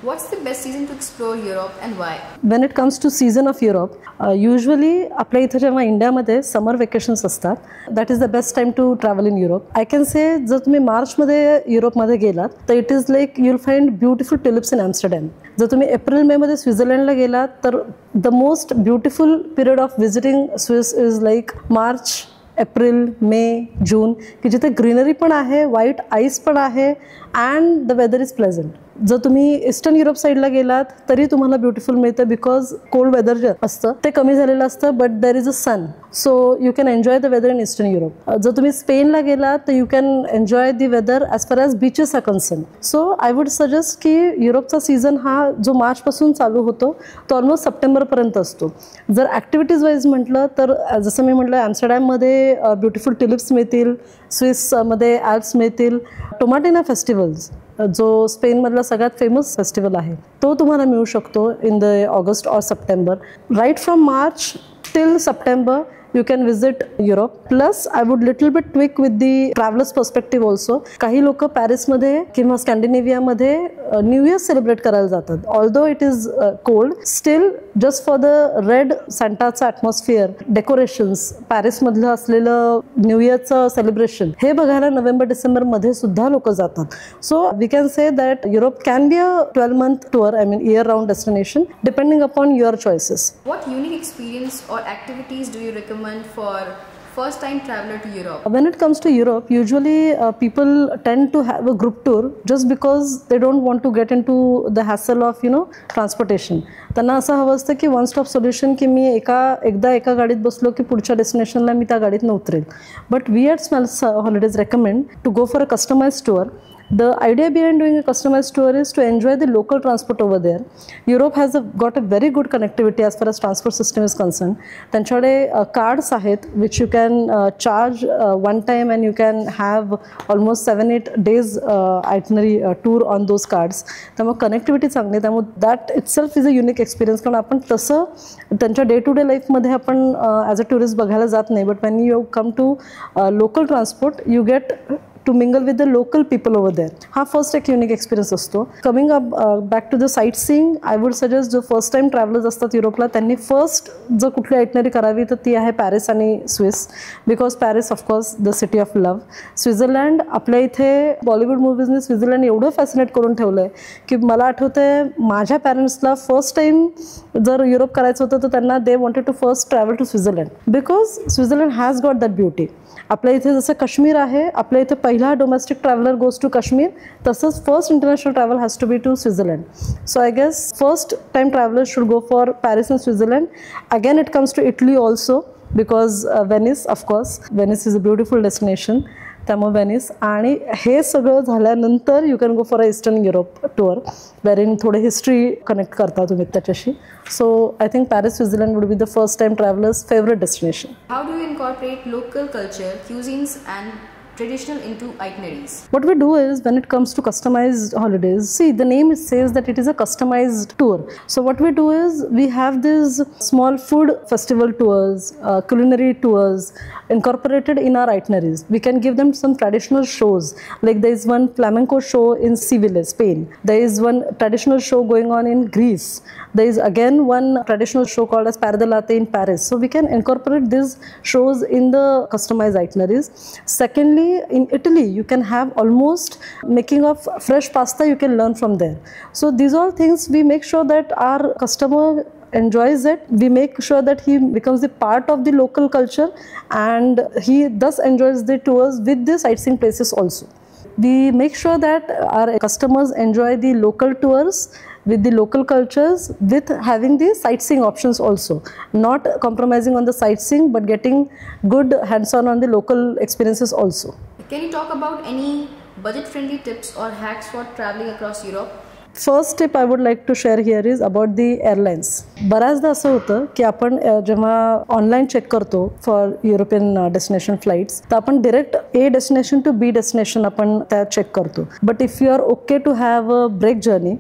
What's the best season to explore Europe and why? When it comes to season of Europe, usually आपल्या इथे जेव्हा इंडियामध्ये summer vacations असतात, that is the best time to travel in Europe. I can say जर तुम्ही मार्चमध्ये युरोपमध्ये गेलात तर it is like you will find beautiful tulips in Amsterdam. जर तुम्ही एप्रिल मेमध्ये स्वित्झर्लंडला गेलात तर the most beautiful period of visiting Swiss is like March, April, May, June, की जिथे ग्रीनरी पण आहे, व्हाईट आईस पण आहे and the weather is pleasant. जर तुम्ही ईस्टर्न युरोप साईडला गेलात तरी तुम्हाला ब्युटिफुल मिळतं बिकॉज कोल्ड वेदर जे असतं ते कमी झालेलं असतं, but there is a sun, so you can enjoy the weather in eastern Europe. जर तुम्ही स्पेनला गेलात तर you can enjoy the weather as far as beaches are concerned. So I would suggest की युरोपचा सीझन हा जो मार्चपासून चालू होतो तो ऑलमोस्ट सप्टेंबरपर्यंत असतो. जर ॲक्टिव्हिटीज वाईज म्हटलं तर जसं मी म्हटलं ॲम्स्टरडॅममध्ये ब्युटिफुल ट्युलिप्स मिळतील, स्विसमध्ये ॲल्प्स मिळतील, टोमाटिना फेस्टिवल्स जो स्पेनमधला सगळ्यात फेमस फेस्टिवल आहे तो तुम्हाला मिळू शकतो in the August or September. Right from March till September you can visit Europe. Plus I would little bit tweak with the travelers perspective also. काही लोक पॅरिसमध्ये किंवा स्कॅन्डिनेव्हियामध्ये न्यू इयर सेलिब्रेट करायला जातात. Although it is cold, still just for the red सांटाचं atmosphere, decorations, पॅरिसमधलं असलेलं new इयरचं celebration हे बघायला नोव्हेंबर डिसेंबरमध्ये सुद्धा लोक जातात. So we can say that Europe can be a 12-month tour, I mean year round destination, depending upon your choices. What unique experience or activities do you recommend for first time traveler to Europe? When it comes to Europe, usually people tend to have a group tour just because they don't want to get into the hassle of transportation. त्यांना असं हवं असतं की one stop solution, की मी एकदा एका गाडीत बसलो की पुढच्या डेस्टिनेशनला मी त्या गाडीत उतरेल. But we at Smells Holidays recommend to go for a customized tour. The idea behind doing a customized tour is to enjoy the local transport over there. Europe has got a very good connectivity as far as transport system is concerned. त्यांच्याकडे cards आहेत which you can charge one time and you can have almost 7-8 days itinerary tour on those cards. त्यामुळे connectivity चांगली, त्यामुळे that itself is a unique experience. कारण आपण तसं त्यांच्या day to day लाईफमध्ये आपण ॲज अ टुरिस्ट बघायला जात नाही. But when you come to local transport you get to mingle with the local people over there. हा फर्स्ट एक युनिक एक्सपिरियन्स असतो. Coming up back to the site seeing, I would suggest जो first time travellers असतात युरोपला त्यांनी first जर कुठली itinerary करावी तर ती आहे पॅरिस आणि Swiss, because Paris of course the city of love. Switzerland, आपल्या इथे बॉलिवूड मूवीजने स्वित्झर्लंड एवढं फॅसिनेट करून ठेवलं आहे की मला आठवतं आहे माझ्या पॅरेंट्सला फर्स्ट टाइम जर युरोप करायचं होतं तर त्यांना they wanted to first travel to Switzerland because Switzerland has got that beauty. आपल्या इथे जसं काश्मीर आहे, आपल्या इथे पहिला domestic traveller goes to Kashmir, तसंच first international travel has to be to Switzerland. So I guess first time traveller should go for Paris and Switzerland. Again it comes to Italy also because Venice, of course Venice is a beautiful destination. त्यामुळे Venice, आणि हे सगळं झाल्यानंतर you can go for a eastern Europe tour वेरिन थोडे history connect करता तुम्ही त्याच्याशी. So I think Paris Switzerland would be the first time travellers favourite destination. How do you incorporate local culture, cuisines and traditional into itineraries? What we do is when it comes to customized holidays, see the name says that it is a customized tour. So what we do is we have these small food festival tours, culinary tours incorporated in our itineraries. We can give them some traditional shows, like there is one flamenco show in Seville, Spain. There is one traditional show going on in Greece. There is again one traditional show called as Pare de Latte in Paris. So we can incorporate these shows in the customized itineraries. Secondly, in Italy you can have almost making of fresh pasta, you can learn from there. So these all things we make sure that our customer enjoys it. We make sure that he becomes the part of the local culture and he thus enjoys the tours with the sightseeing places also. We make sure that our customers enjoy the local tours with the local cultures, with having the sightseeing options also, not compromising on the sightseeing but getting good hands-on on the local experiences also. Can you talk about any budget-friendly tips or hacks for traveling across Europe? First tip I would like to share here is about the airlines. बऱ्याचदा असं होतं की आपण जेव्हा online check करतो for European destination flights तर आपण direct A destination to B destination आपण त्या चेक करतो. But if you are okay to have a break journey,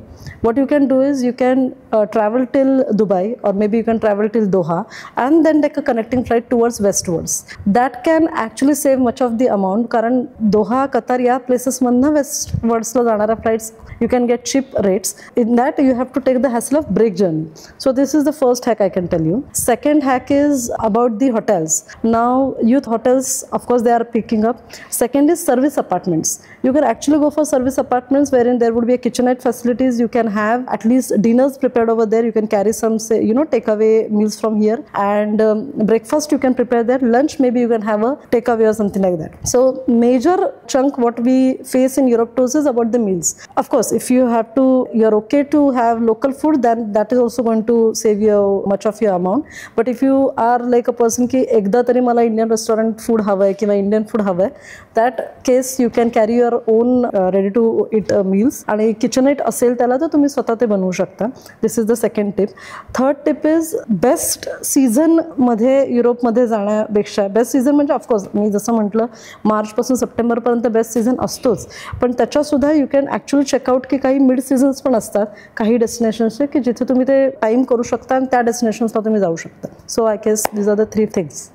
what you can do is you can travel till Dubai, or maybe you can travel till Doha, and then take a connecting flight towards westwards. That can actually save much of the amount, कारण Doha, Qatar या places मधनं westwards ला जाणाऱ्या flights you can get cheap rates. In that you have to take the hassle of break journey. So this is the first hack I can tell you. Second hack is about the hotels. Now youth hotels, of course, they are picking up. Second is service apartments. You can actually go for service apartments wherein there would be a kitchenette facilities. You can have at least dinners prepared over there. You can carry some, say, takeaway meals from here, and breakfast you can prepare there. Lunch maybe you can have a takeaway or something like that. So major chunk what we face in Europe tours is about the meals. Of course, if you're okay to have local food, then that is also going to save you much of your amount. But if you are like a person ki ekda tari mala Indian restaurant food hava hai kiwa Indian food hava hai, that case you can carry your own ready to eat meals, आणि kitchenette असेल त्याला तर तुम्ही स्वतः ते बनवू शकता. This is the second tip. Third tip is best season मध्ये युरोपमध्ये जाण्यापेक्षा, बेस्ट सीझन म्हणजे ऑफकोर्स मी जसं म्हटलं मार्चपासून सप्टेंबरपर्यंत बेस्ट सीझन असतोच, पण त्याच्यासुद्धा यू कॅन ॲक्च्युअली चेकआउट की काही मिड सीझन्स पण असतात काही डेस्टिनेशन्सचे की जिथे तुम्ही ते टाईम करू शकता आणि त्या डेस्टिनेशन्सला तुम्ही जाऊ शकता. So I guess these are the 3 things.